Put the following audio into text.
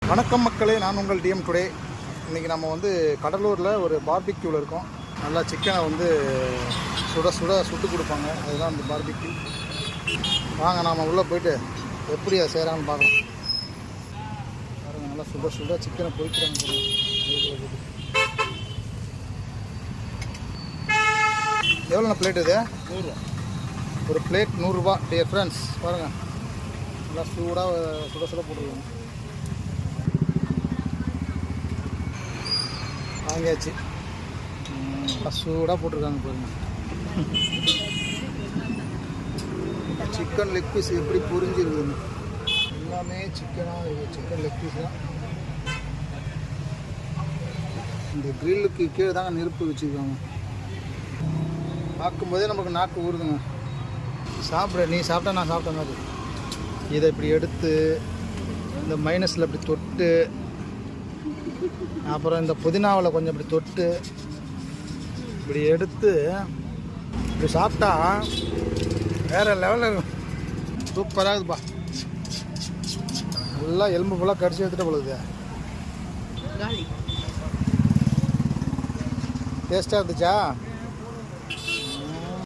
வணக்கம் மக்களே, நான் உங்கள் டிஎம் டுடே. இன்றைக்கி நம்ம வந்து கடலூரில் ஒரு பார்பிக்யூவில் இருக்கோம். நல்லா சிக்கனை வந்து சுட்டு கொடுப்பாங்க. அதுதான் அந்த பார்பிக்யூ. வாங்க நாம் உள்ளே போயிட்டு எப்படி அதை செய்கிறாங்கன்னு பார்க்கலாம். பாருங்கள், நல்லா சுட சிக்கனை பொரிக்கிறாங்க. எவ்வளோண்ணா பிளேட் இது? 100 ரூபா. ஒரு பிளேட் 100 ரூபா. டியர் ஃப்ரெண்ட்ஸ், பாருங்கள், நல்லா சுட போட்டுருக்காங்க. வாங்கியாச்சு. சூடாக போட்டிருக்காங்க பாருங்க. சிக்கன் லெக் பீஸ் எப்படி புரிஞ்சிருக்குதுன்னு. எல்லாமே சிக்கன் லெக் பீஸ் தான். இந்த கிரில்லுக்கு கீழே தாங்க நெருப்பு வச்சுருக்காங்க. பார்க்கும்போதே நமக்கு நாக்கு ஊறுதுங்க. நீ சாப்பிட்டா நான் சாப்பிட்ட மாதிரி. இதை இப்படி எடுத்து இந்த மைனஸில் இப்படி தொட்டு, அப்புறம் இந்த புதினாவில் கொஞ்சம் இப்படி தொட்டு இப்படி எடுத்து இப்படி சாப்பிட்டா வேறு லெவலில் இருக்கும். சூப்பராக இருக்குதுப்பா. நல்லா எலும்பு ஃபுல்லாக கடிச்சு எடுத்துகிட்டு போகுது. டேஸ்ட்டாக இருந்துச்சா?